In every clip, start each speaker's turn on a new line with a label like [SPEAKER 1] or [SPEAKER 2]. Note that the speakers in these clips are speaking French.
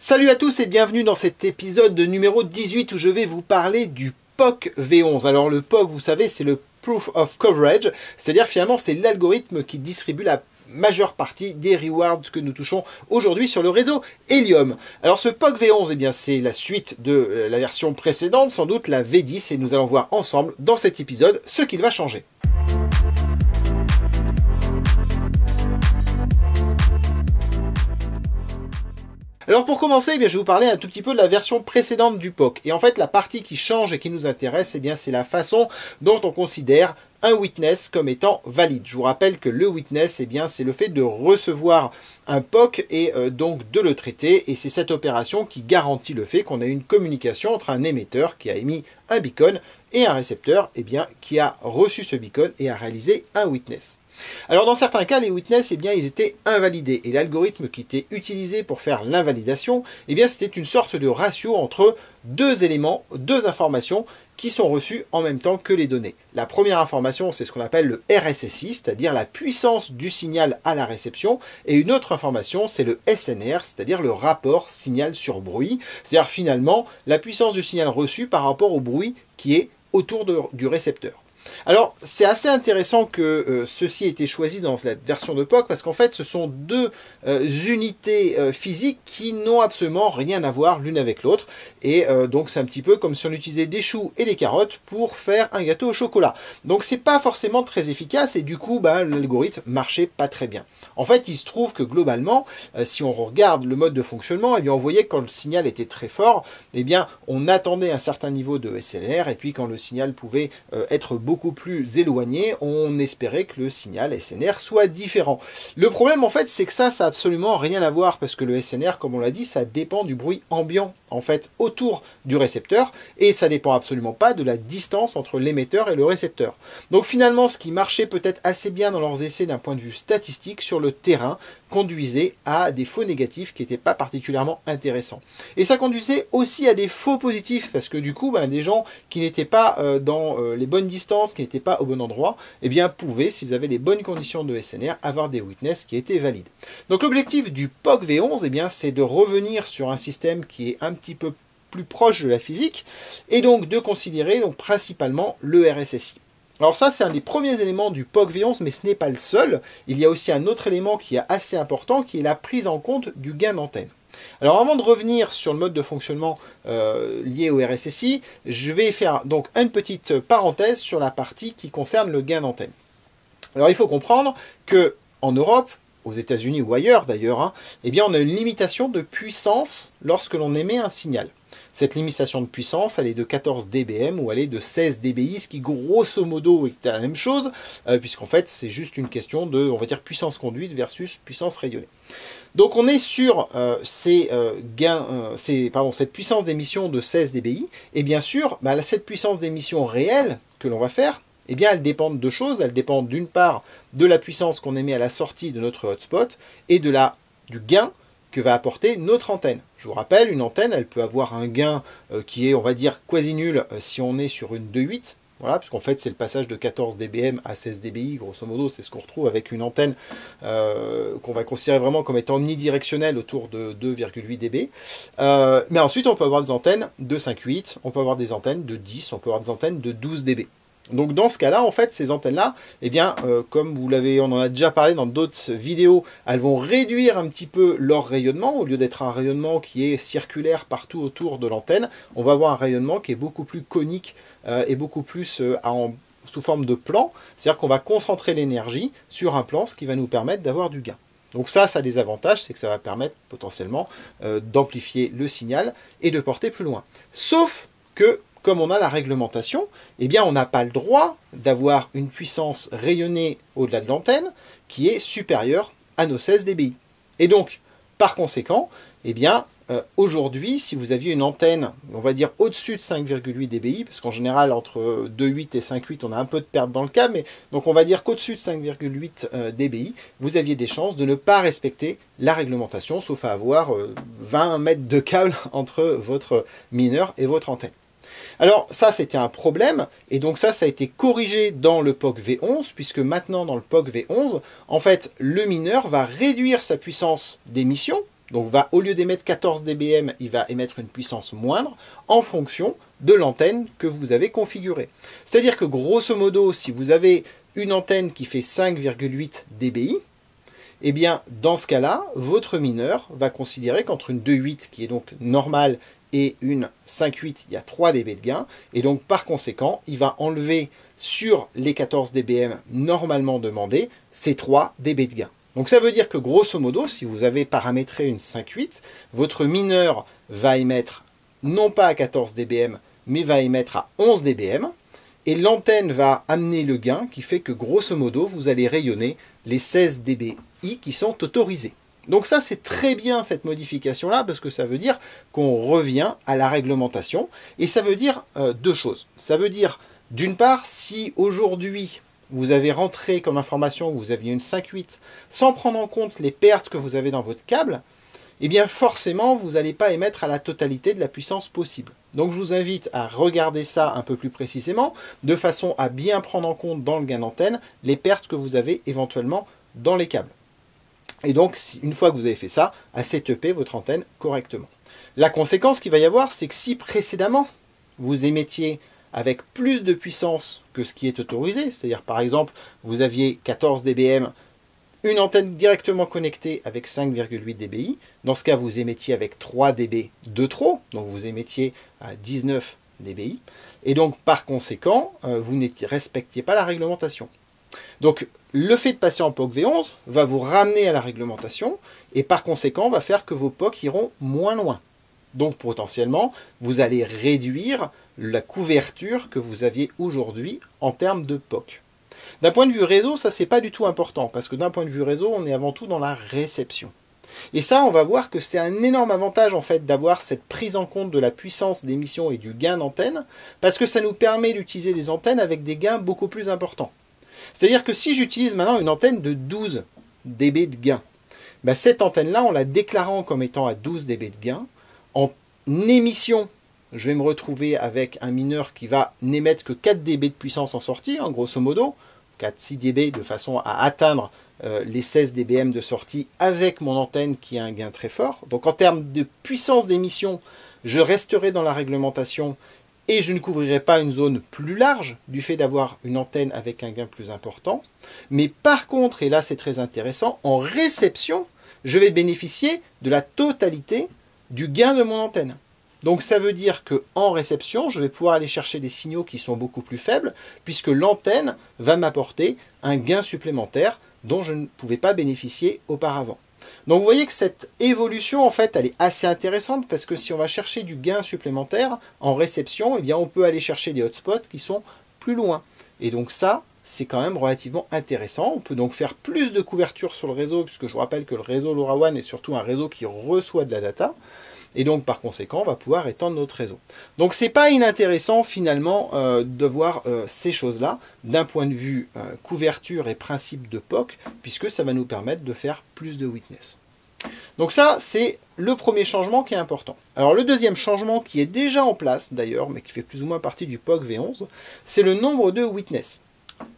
[SPEAKER 1] Salut à tous et bienvenue dans cet épisode numéro 18 où je vais vous parler du POC V11. Alors le POC, vous savez, c'est le Proof of Coverage, c'est-à-dire finalement c'est l'algorithme qui distribue la majeure partie des rewards que nous touchons aujourd'hui sur le réseau Helium. Alors ce POC V11, eh bien c'est la suite de la version précédente, sans doute la V10, et nous allons voir ensemble dans cet épisode ce qu'il va changer. Alors pour commencer, eh bien, je vais vous parler un tout petit peu de la version précédente du POC. Et en fait, la partie qui change et qui nous intéresse, eh bien, c'est la façon dont on considère un witness comme étant valide. Je vous rappelle que le witness, eh bien, c'est le fait de recevoir un POC et donc de le traiter. Et c'est cette opération qui garantit le fait qu'on a une communication entre un émetteur qui a émis un beacon et un récepteur, eh bien, qui a reçu ce beacon et a réalisé un witness. Alors dans certains cas, les witness, eh bien, ils étaient invalidés et l'algorithme qui était utilisé pour faire l'invalidation, eh bien, c'était une sorte de ratio entre deux éléments, deux informations qui sont reçues en même temps que les données. La première information, c'est ce qu'on appelle le RSSI, c'est-à-dire la puissance du signal à la réception, et une autre information, c'est le SNR, c'est-à-dire le rapport signal sur bruit, c'est-à-dire finalement la puissance du signal reçu par rapport au bruit qui est autour du récepteur. Alors, c'est assez intéressant que ceci ait été choisi dans la version de POC parce qu'en fait, ce sont deux unités physiques qui n'ont absolument rien à voir l'une avec l'autre. Et donc, c'est un petit peu comme si on utilisait des choux et des carottes pour faire un gâteau au chocolat. Donc, c'est pas forcément très efficace et du coup, l'algorithme marchait pas très bien. En fait, il se trouve que globalement, si on regarde le mode de fonctionnement, eh bien, on voyait que quand le signal était très fort, eh bien, on attendait un certain niveau de SNR et puis quand le signal pouvait être beaucoup plus éloigné, on espérait que le signal SNR soit différent. Le problème en fait, c'est que ça n'a absolument rien à voir parce que le SNR, comme on l'a dit, ça dépend du bruit ambiant en fait autour du récepteur et ça dépend absolument pas de la distance entre l'émetteur et le récepteur. Donc finalement, ce qui marchait peut-être assez bien dans leurs essais d'un point de vue statistique sur le terrain conduisait à des faux négatifs qui n'étaient pas particulièrement intéressants. Et ça conduisait aussi à des faux positifs parce que du coup, des gens qui n'étaient pas dans les bonnes distances, qui n'étaient pas au bon endroit, eh bien pouvaient, s'ils avaient les bonnes conditions de SNR, avoir des witness qui étaient valides. Donc l'objectif du POC V11, eh bien, c'est de revenir sur un système qui est un petit peu plus proche de la physique et donc de considérer donc, principalement le RSSI. Alors ça, c'est un des premiers éléments du POC V11, mais ce n'est pas le seul. Il y a aussi un autre élément qui est assez important, qui est la prise en compte du gain d'antenne. Alors avant de revenir sur le mode de fonctionnement lié au RSSI, je vais faire donc une petite parenthèse sur la partie qui concerne le gain d'antenne. Alors il faut comprendre que en Europe, aux États-Unis ou ailleurs d'ailleurs, eh bien on a une limitation de puissance lorsque l'on émet un signal. Cette limitation de puissance, elle est de 14 dBm ou elle est de 16 dBi, ce qui grosso modo est la même chose, puisqu'en fait c'est juste une question de, on va dire, puissance conduite versus puissance rayonnée. Donc on est sur cette puissance d'émission de 16 dBi, et bien sûr, cette puissance d'émission réelle que l'on va faire, eh bien, elles dépendent de deux choses. Elles dépendent d'une part de la puissance qu'on émet à la sortie de notre hotspot et du gain que va apporter notre antenne. Je vous rappelle, une antenne, elle peut avoir un gain qui est, on va dire, quasi nul si on est sur une 2.8. Voilà, puisqu'en fait, c'est le passage de 14 dBm à 16 dBi, grosso modo, c'est ce qu'on retrouve avec une antenne qu'on va considérer vraiment comme étant omnidirectionnelle autour de 2,8 dB. Mais ensuite, on peut avoir des antennes de 5,8, on peut avoir des antennes de 10, on peut avoir des antennes de 12 dB. Donc dans ce cas-là, en fait, ces antennes-là, eh bien, comme on en a déjà parlé dans d'autres vidéos, elles vont réduire un petit peu leur rayonnement. Au lieu d'être un rayonnement qui est circulaire partout autour de l'antenne, on va avoir un rayonnement qui est beaucoup plus conique et beaucoup plus sous forme de plan. C'est-à-dire qu'on va concentrer l'énergie sur un plan, ce qui va nous permettre d'avoir du gain. Donc ça a des avantages, c'est que ça va permettre potentiellement d'amplifier le signal et de porter plus loin. Sauf que, comme on a la réglementation, eh bien on n'a pas le droit d'avoir une puissance rayonnée au-delà de l'antenne qui est supérieure à nos 16 dBi. Et donc, par conséquent, eh bien, aujourd'hui, si vous aviez une antenne, on va dire au-dessus de 5,8 dBi, parce qu'en général, entre 2,8 et 5,8, on a un peu de perte dans le câble, mais donc on va dire qu'au-dessus de 5,8 dBi, vous aviez des chances de ne pas respecter la réglementation, sauf à avoir 20 mètres de câble entre votre mineur et votre antenne. Alors ça, c'était un problème, et donc ça a été corrigé dans le POC V11, puisque maintenant dans le POC V11, en fait, le mineur va réduire sa puissance d'émission, Donc au lieu d'émettre 14 dBm, il va émettre une puissance moindre en fonction de l'antenne que vous avez configurée. C'est-à-dire que grosso modo, si vous avez une antenne qui fait 5,8 dBi, eh bien dans ce cas-là, votre mineur va considérer qu'entre une 2,8 qui est donc normale et une 5,8, il y a 3 dB de gain, et donc par conséquent, il va enlever sur les 14 dBm normalement demandés, ces 3 dB de gain. Donc ça veut dire que grosso modo, si vous avez paramétré une 5,8, votre mineur va émettre non pas à 14 dBm, mais va émettre à 11 dBm, et l'antenne va amener le gain qui fait que grosso modo, vous allez rayonner les 16 dBi qui sont autorisés. Donc ça, c'est très bien cette modification-là, parce que ça veut dire qu'on revient à la réglementation, et ça veut dire deux choses. Ça veut dire, d'une part, si aujourd'hui, vous avez rentré comme information que vous aviez une 5,8 sans prendre en compte les pertes que vous avez dans votre câble, eh bien forcément, vous n'allez pas émettre à la totalité de la puissance possible. Donc je vous invite à regarder ça un peu plus précisément, de façon à bien prendre en compte dans le gain d'antenne les pertes que vous avez éventuellement dans les câbles. Et donc, une fois que vous avez fait ça, à setuper votre antenne correctement. La conséquence qu'il va y avoir, c'est que si précédemment, vous émettiez avec plus de puissance que ce qui est autorisé, c'est-à-dire par exemple, vous aviez 14 dBm, une antenne directement connectée avec 5,8 dBi, dans ce cas, vous émettiez avec 3 dB de trop, donc vous émettiez à 19 dBi, et donc par conséquent, vous ne respectiez pas la réglementation. Donc, le fait de passer en POC V11 va vous ramener à la réglementation et par conséquent va faire que vos POC iront moins loin. Donc potentiellement, vous allez réduire la couverture que vous aviez aujourd'hui en termes de POC. D'un point de vue réseau, ça c'est pas du tout important parce que d'un point de vue réseau, on est avant tout dans la réception. Et ça, on va voir que c'est un énorme avantage en fait d'avoir cette prise en compte de la puissance d'émission et du gain d'antenne parce que ça nous permet d'utiliser des antennes avec des gains beaucoup plus importants. C'est-à-dire que si j'utilise maintenant une antenne de 12 dB de gain, ben cette antenne-là, en la déclarant comme étant à 12 dB de gain, en émission, je vais me retrouver avec un mineur qui va n'émettre que 4 dB de puissance en sortie, hein, grosso modo, 4-6 dB de façon à atteindre les 16 dBm de sortie avec mon antenne qui a un gain très fort. Donc en termes de puissance d'émission, je resterai dans la réglementation et je ne couvrirai pas une zone plus large du fait d'avoir une antenne avec un gain plus important. Mais par contre, et là c'est très intéressant, en réception, je vais bénéficier de la totalité du gain de mon antenne. Donc ça veut dire qu'en réception, je vais pouvoir aller chercher des signaux qui sont beaucoup plus faibles, puisque l'antenne va m'apporter un gain supplémentaire dont je ne pouvais pas bénéficier auparavant. Donc vous voyez que cette évolution, en fait, elle est assez intéressante parce que si on va chercher du gain supplémentaire en réception, eh bien on peut aller chercher des hotspots qui sont plus loin. Et donc ça, c'est quand même relativement intéressant. On peut donc faire plus de couverture sur le réseau, puisque je vous rappelle que le réseau LoRaWAN est surtout un réseau qui reçoit de la data. Et donc par conséquent, on va pouvoir étendre notre réseau. Donc c'est pas inintéressant finalement de voir ces choses-là d'un point de vue couverture et principe de POC, puisque ça va nous permettre de faire plus de witness. Donc ça, c'est le premier changement qui est important. Alors le deuxième changement qui est déjà en place d'ailleurs, mais qui fait plus ou moins partie du POC V11, c'est le nombre de witness.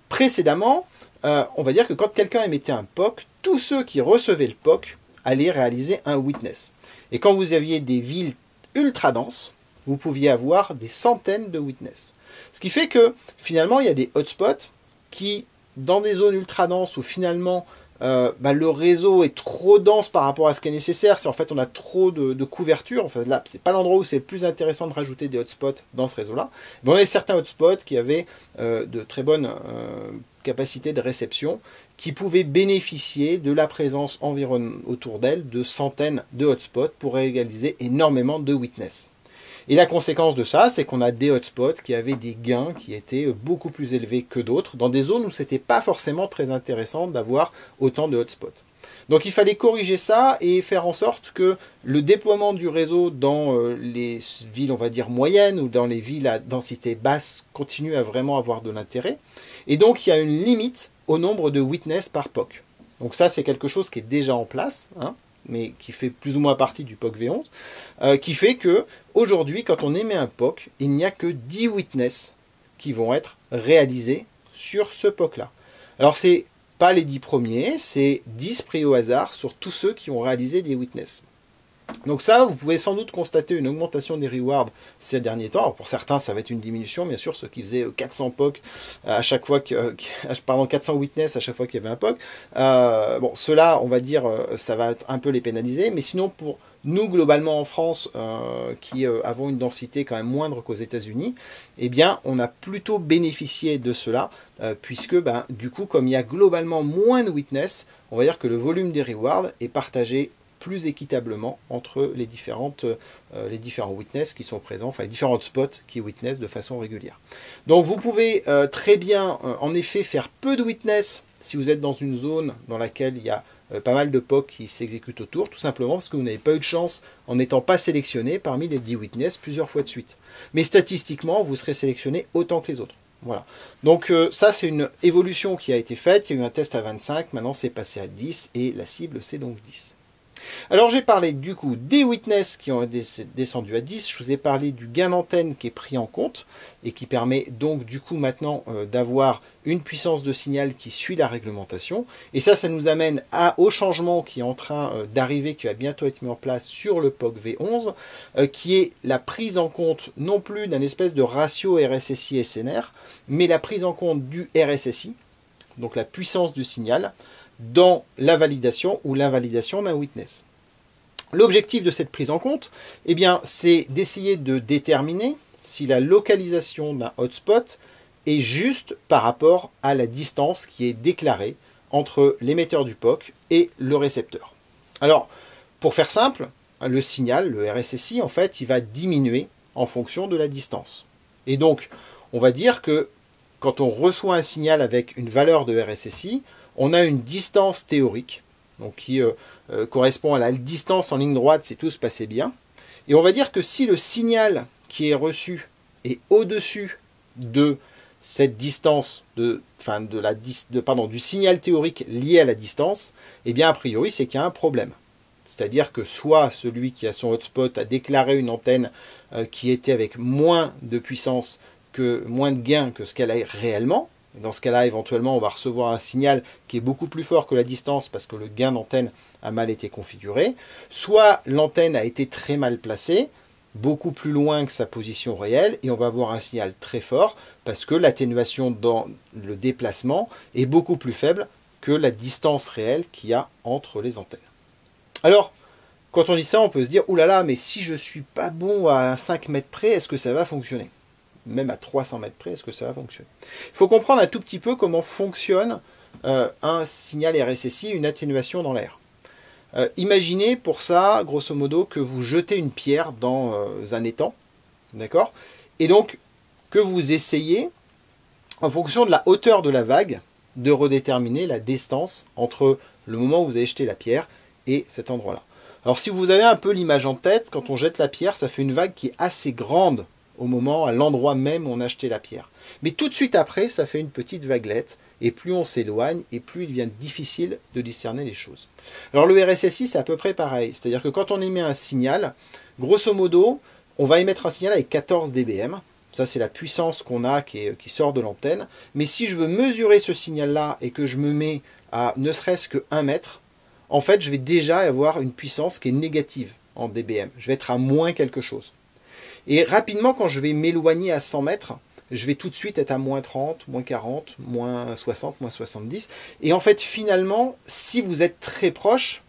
[SPEAKER 1] Précédemment, on va dire que quand quelqu'un émettait un POC, tous ceux qui recevaient le POC allaient réaliser un witness. Et quand vous aviez des villes ultra denses, vous pouviez avoir des centaines de witness. Ce qui fait que finalement, il y a des hotspots qui, dans des zones ultra denses où finalement le réseau est trop dense par rapport à ce qui est nécessaire, si en fait on a trop de couverture, en fait, là c'est pas l'endroit où c'est le plus intéressant de rajouter des hotspots dans ce réseau-là, mais on a certains hotspots qui avaient de très bonnes capacités de réception, qui pouvaient bénéficier de la présence environ autour d'elles de centaines de hotspots pour réaliser énormément de witness. Et la conséquence de ça, c'est qu'on a des hotspots qui avaient des gains qui étaient beaucoup plus élevés que d'autres, dans des zones où ce n'était pas forcément très intéressant d'avoir autant de hotspots. Donc il fallait corriger ça et faire en sorte que le déploiement du réseau dans les villes, on va dire, moyennes ou dans les villes à densité basse continue à vraiment avoir de l'intérêt. Et donc il y a une limite au nombre de witness par POC. Donc ça, c'est quelque chose qui est déjà en place, hein, mais qui fait plus ou moins partie du POC V11, qui fait que aujourd'hui, quand on émet un POC, il n'y a que 10 witness qui vont être réalisés sur ce POC-là. Alors, c'est pas les 10 premiers, c'est 10 pris au hasard sur tous ceux qui ont réalisé des witness. Donc ça, vous pouvez sans doute constater une augmentation des rewards ces derniers temps. Alors pour certains, ça va être une diminution, bien sûr, ceux qui faisaient 400 POC à chaque fois que, pardon, 400 witness à chaque fois qu'il y avait un POC. Bon, ceux-là, on va dire, ça va être un peu les pénaliser. Mais sinon, pour nous, globalement en France, qui avons une densité quand même moindre qu'aux États-Unis, eh bien, on a plutôt bénéficié de cela, puisque, ben, du coup, comme il y a globalement moins de witness, on va dire que le volume des rewards est partagé plus équitablement entre les différents witness qui sont présents, enfin les différents spots qui witness de façon régulière. Donc vous pouvez très bien, en effet, faire peu de witness si vous êtes dans une zone dans laquelle il y a pas mal de POC qui s'exécutent autour, tout simplement parce que vous n'avez pas eu de chance en n'étant pas sélectionné parmi les 10 witness plusieurs fois de suite. Mais statistiquement, vous serez sélectionné autant que les autres. Voilà. Donc ça, c'est une évolution qui a été faite. Il y a eu un test à 25, maintenant c'est passé à 10 et la cible, c'est donc 10. Alors j'ai parlé du coup des witness qui ont descendu à 10, je vous ai parlé du gain d'antenne qui est pris en compte et qui permet donc du coup maintenant d'avoir une puissance de signal qui suit la réglementation. Et ça nous amène au changement qui est en train d'arriver, qui va bientôt être mis en place sur le POC V11, qui est la prise en compte non plus d'un espèce de ratio RSSI-SNR, mais la prise en compte du RSSI, donc la puissance du signal, dans la validation ou l'invalidation d'un witness. L'objectif de cette prise en compte, eh bien, c'est d'essayer de déterminer si la localisation d'un hotspot est juste par rapport à la distance qui est déclarée entre l'émetteur du POC et le récepteur. Alors, pour faire simple, le signal, le RSSI, en fait, il va diminuer en fonction de la distance. Et donc, on va dire que quand on reçoit un signal avec une valeur de RSSI, on a une distance théorique, donc qui correspond à la distance en ligne droite si tout se passait bien. Et on va dire que si le signal qui est reçu est au-dessus de cette distance, du signal théorique lié à la distance, eh bien a priori c'est qu'il y a un problème. C'est-à-dire que soit celui qui a son hotspot a déclaré une antenne qui était avec moins de puissance, moins de gain que ce qu'elle a réellement. Dans ce cas-là, éventuellement, on va recevoir un signal qui est beaucoup plus fort que la distance parce que le gain d'antenne a mal été configuré. Soit l'antenne a été très mal placée, beaucoup plus loin que sa position réelle, et on va avoir un signal très fort parce que l'atténuation dans le déplacement est beaucoup plus faible que la distance réelle qu'il y a entre les antennes. Alors, quand on dit ça, on peut se dire « Oulala, mais si je ne suis pas bon à 5 mètres près, est-ce que ça va fonctionner ?» Même à 300 mètres près, est-ce que ça va fonctionner? Il faut comprendre un tout petit peu comment fonctionne un signal RSSI, une atténuation dans l'air. Imaginez pour ça, grosso modo, que vous jetez une pierre dans un étang, d'accord? Et donc, que vous essayez, en fonction de la hauteur de la vague, de redéterminer la distance entre le moment où vous avez jeté la pierre et cet endroit-là. Alors, si vous avez un peu l'image en tête, quand on jette la pierre, ça fait une vague qui est assez grande au moment, à l'endroit même où on a jeté la pierre. Mais tout de suite après, ça fait une petite vaguelette, et plus on s'éloigne, et plus il devient difficile de discerner les choses. Alors le RSSI, c'est à peu près pareil, c'est-à-dire que quand on émet un signal, grosso modo, on va émettre un signal avec 14 dBm, ça c'est la puissance qu'on a qui sort de l'antenne, mais si je veux mesurer ce signal-là, et que je me mets à ne serait-ce que 1 mètre, en fait, je vais déjà avoir une puissance qui est négative en dBm, je vais être à moins quelque chose. Et rapidement, quand je vais m'éloigner à 100 mètres, je vais tout de suite être à moins 30, moins 40, moins 60, moins 70. Et en fait, finalement, si vous êtes très proche,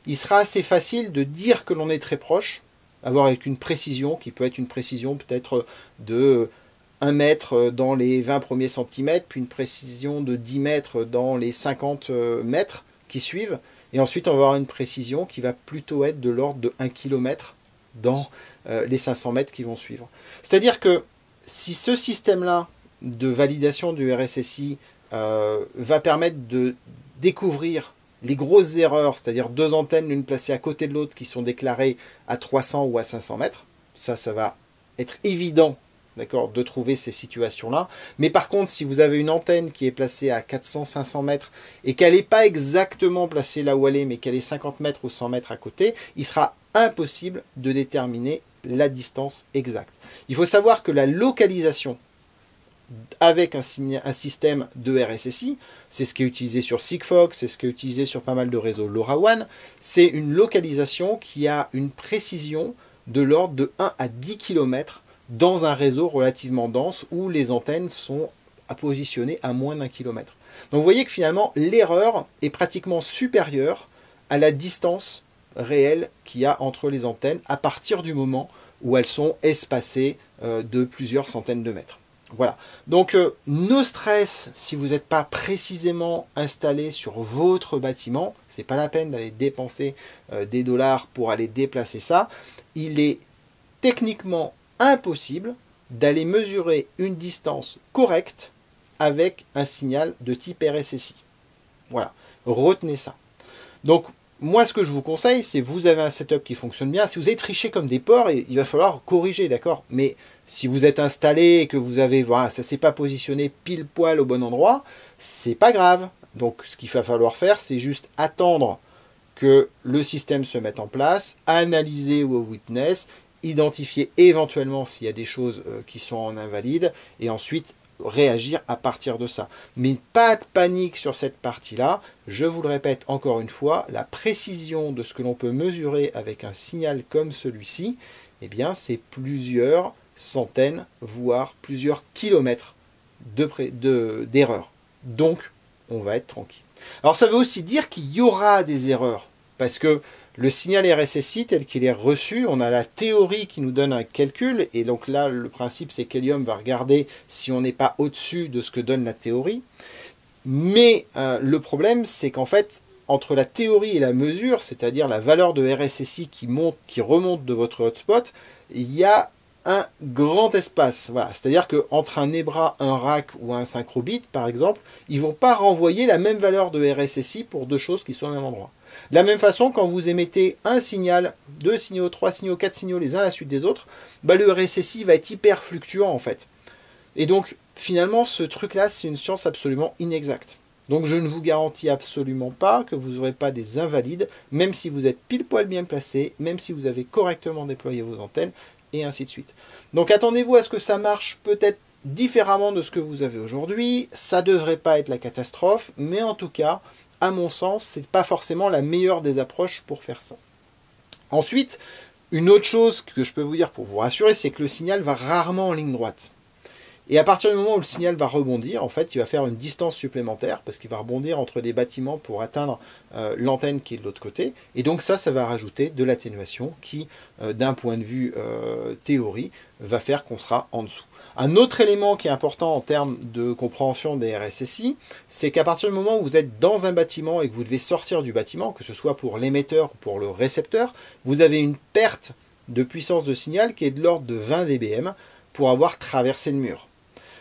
[SPEAKER 1] il sera assez facile de dire que l'on est très proche, avoir avec une précision qui peut être une précision peut-être de 1 mètre dans les 20 premiers centimètres, puis une précision de 10 mètres dans les 50 mètres qui suivent. Et ensuite, on va avoir une précision qui va plutôt être de l'ordre de 1 km dans les 500 mètres qui vont suivre. C'est-à-dire que si ce système-là de validation du RSSI va permettre de découvrir les grosses erreurs, c'est-à-dire 2 antennes l'une placée à côté de l'autre qui sont déclarées à 300 ou à 500 mètres, ça va être évident, d'accord, de trouver ces situations-là. Mais par contre, si vous avez une antenne qui est placée à 400-500 mètres et qu'elle n'est pas exactement placée là où elle est, mais qu'elle est 50 mètres ou 100 mètres à côté, il sera impossible de déterminer la distance exacte. Il faut savoir que la localisation avec un système de RSSI. C'est ce qui est utilisé sur Sigfox, c'est ce qui est utilisé sur pas mal de réseaux LoRaWAN. C'est une localisation qui a une précision de l'ordre de 1 à 10 km dans un réseau relativement dense où les antennes sont à positionner à moins d'1 km. Donc vous voyez que finalement l'erreur est pratiquement supérieure à la distance réelle qu'il y a entre les antennes à partir du moment où elles sont espacées de plusieurs centaines de mètres. Voilà, donc no stress si vous n'êtes pas précisément installé sur votre bâtiment, c'est pas la peine d'aller dépenser des dollars pour aller déplacer ça. Il est techniquement impossible d'aller mesurer une distance correcte avec un signal de type RSSI. Voilà, retenez ça. Donc moi, ce que je vous conseille, c'est vous avez un setup qui fonctionne bien. Si vous avez triché comme des porcs, il va falloir corriger, d'accord? Mais si vous êtes installé et que vous avez, voilà, ça ne s'est pas positionné pile poil au bon endroit, c'est pas grave. Donc, ce qu'il va falloir faire, c'est juste attendre que le système se mette en place, analyser vos witness, identifier éventuellement s'il y a des choses qui sont en invalide, et ensuite réagir à partir de ça. Mais pas de panique sur cette partie-là. Je vous le répète encore une fois, la précision de ce que l'on peut mesurer avec un signal comme celui-ci, eh bien, c'est plusieurs centaines, voire plusieurs kilomètres d'erreurs. Donc, on va être tranquille. Alors, ça veut aussi dire qu'il y aura des erreurs, parce que le signal RSSI tel qu'il est reçu, on a la théorie qui nous donne un calcul, et donc là, le principe, c'est qu'Helium va regarder si on n'est pas au-dessus de ce que donne la théorie. Mais le problème, c'est qu'en fait, entre la théorie et la mesure, c'est-à-dire la valeur de RSSI qui remonte de votre hotspot, il y a un grand espace. Voilà. C'est-à-dire qu'entre un EBRA, un RAC ou un synchrobit, par exemple, ils ne vont pas renvoyer la même valeur de RSSI pour deux choses qui sont au même endroit. De la même façon, quand vous émettez un signal, 2 signaux, 3 signaux, 4 signaux les uns à la suite des autres, bah le RSSI va être hyper fluctuant en fait. Et donc, finalement, ce truc-là, c'est une science absolument inexacte. Donc, je ne vous garantis absolument pas que vous n'aurez pas des invalides, même si vous êtes pile poil bien placé, même si vous avez correctement déployé vos antennes, et ainsi de suite. Donc, attendez-vous à ce que ça marche peut-être différemment de ce que vous avez aujourd'hui. Ça ne devrait pas être la catastrophe, mais en tout cas, à mon sens, ce n'est pas forcément la meilleure des approches pour faire ça. Ensuite, une autre chose que je peux vous dire pour vous rassurer, c'est que le signal va rarement en ligne droite. Et à partir du moment où le signal va rebondir, en fait, il va faire une distance supplémentaire parce qu'il va rebondir entre des bâtiments pour atteindre l'antenne qui est de l'autre côté. Et donc ça va rajouter de l'atténuation qui, d'un point de vue théorie, va faire qu'on sera en dessous. Un autre élément qui est important en termes de compréhension des RSSI, c'est qu'à partir du moment où vous êtes dans un bâtiment et que vous devez sortir du bâtiment, que ce soit pour l'émetteur ou pour le récepteur, vous avez une perte de puissance de signal qui est de l'ordre de 20 dBm pour avoir traversé le mur.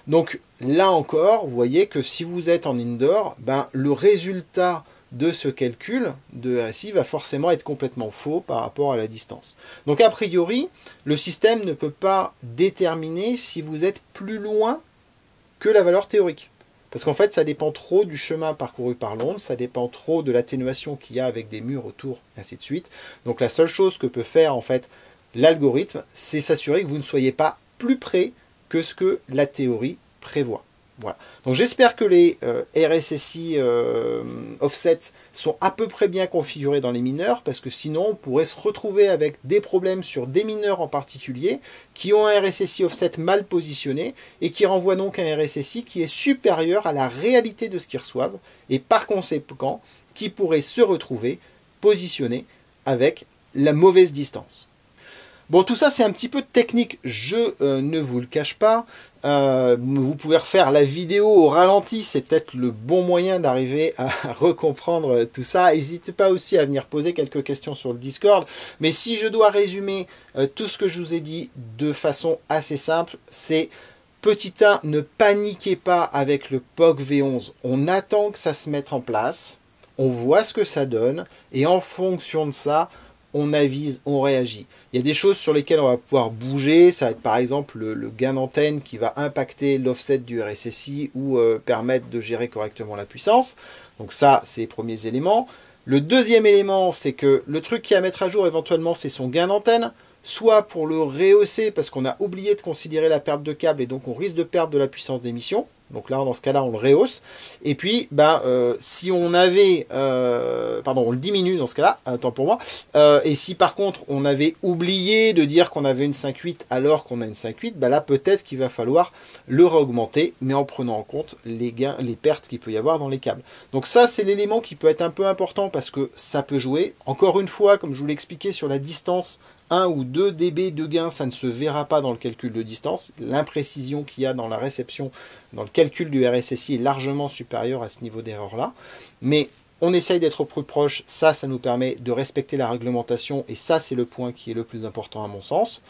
[SPEAKER 1] Donc là encore, vous voyez que si vous êtes en indoor, ben, le résultat de ce calcul de RSI va forcément être complètement faux par rapport à la distance. Donc a priori, le système ne peut pas déterminer si vous êtes plus loin que la valeur théorique. Parce qu'en fait, ça dépend trop du chemin parcouru par l'onde, ça dépend trop de l'atténuation qu'il y a avec des murs autour, et ainsi de suite. Donc la seule chose que peut faire en fait l'algorithme, c'est s'assurer que vous ne soyez pas plus près que ce que la théorie prévoit. Voilà. Donc j'espère que les RSSI offset sont à peu près bien configurés dans les mineurs, parce que sinon on pourrait se retrouver avec des problèmes sur des mineurs en particulier qui ont un RSSI offset mal positionné et qui renvoient donc un RSSI qui est supérieur à la réalité de ce qu'ils reçoivent et par conséquent qui pourrait se retrouver positionné avec la mauvaise distance. Bon, tout ça, c'est un petit peu technique, je ne vous le cache pas. Vous pouvez refaire la vidéo au ralenti, c'est peut-être le bon moyen d'arriver à recomprendre tout ça. N'hésitez pas aussi à venir poser quelques questions sur le Discord. Mais si je dois résumer tout ce que je vous ai dit de façon assez simple, c'est petit 1, ne paniquez pas avec le POC V11. On attend que ça se mette en place, on voit ce que ça donne, et en fonction de ça, on avise, on réagit. Il y a des choses sur lesquelles on va pouvoir bouger, ça va être par exemple le gain d'antenne qui va impacter l'offset du RSSI ou permettre de gérer correctement la puissance. Donc ça, c'est les premiers éléments. Le deuxième élément, c'est que le truc qui est à mettre à jour éventuellement, c'est son gain d'antenne. soit pour le rehausser parce qu'on a oublié de considérer la perte de câble et donc on risque de perdre de la puissance d'émission. Donc là, dans ce cas-là, on le rehausse. Et puis, si on avait... on le diminue dans ce cas-là, tant pour moi. Et si par contre, on avait oublié de dire qu'on avait une 5.8 alors qu'on a une 5.8, là, peut-être qu'il va falloir le réaugmenter, mais en prenant en compte les gains, les pertes qu'il peut y avoir dans les câbles. Donc ça, c'est l'élément qui peut être un peu important parce que ça peut jouer. Encore une fois, comme je vous l'ai expliqué sur la distance, 1 ou 2 dB de gain, ça ne se verra pas dans le calcul de distance. L'imprécision qu'il y a dans la réception, dans le calcul du RSSI est largement supérieure à ce niveau d'erreur-là. Mais on essaye d'être au plus proche, ça nous permet de respecter la réglementation et ça, c'est le point qui est le plus important à mon sens.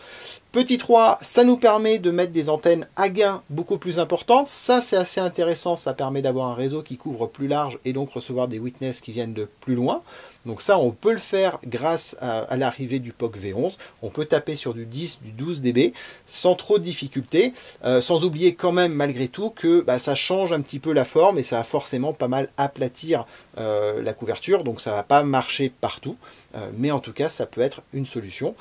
[SPEAKER 1] Petit 3, ça nous permet de mettre des antennes à gain beaucoup plus importantes. Ça, c'est assez intéressant, ça permet d'avoir un réseau qui couvre plus large et donc recevoir des witness qui viennent de plus loin. Donc ça, on peut le faire grâce à l'arrivée du POC V11. On peut taper sur du 10, du 12 dB sans trop de difficultés, sans oublier quand même malgré tout que ça change un petit peu la forme et ça va forcément pas mal aplatir la couverture. Donc ça ne va pas marcher partout, mais en tout cas, ça peut être une solution.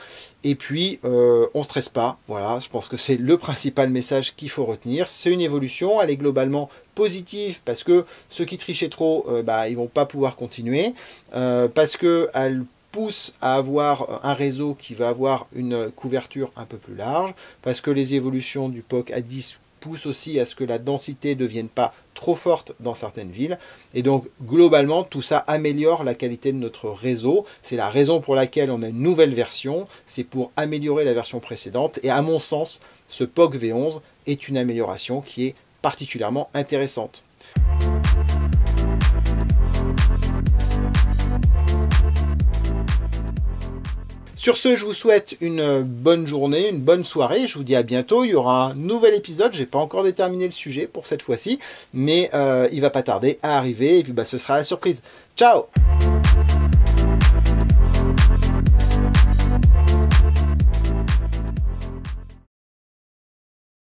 [SPEAKER 1] Et puis, on ne stresse pas. Voilà, je pense que c'est le principal message qu'il faut retenir. C'est une évolution, elle est globalement positive parce que ceux qui trichaient trop, ils vont pas pouvoir continuer, parce qu'elle pousse à avoir un réseau qui va avoir une couverture un peu plus large, parce que les évolutions du POC A10 poussent aussi à ce que la densité ne devienne pas trop forte dans certaines villes. Et donc, globalement, tout ça améliore la qualité de notre réseau. C'est la raison pour laquelle on a une nouvelle version. C'est pour améliorer la version précédente. Et à mon sens, ce POC V11 est une amélioration qui est particulièrement intéressante. Sur ce, je vous souhaite une bonne journée, une bonne soirée. Je vous dis à bientôt. Il y aura un nouvel épisode. Je n'ai pas encore déterminé le sujet pour cette fois-ci, mais il ne va pas tarder à arriver. Et puis, ce sera la surprise. Ciao!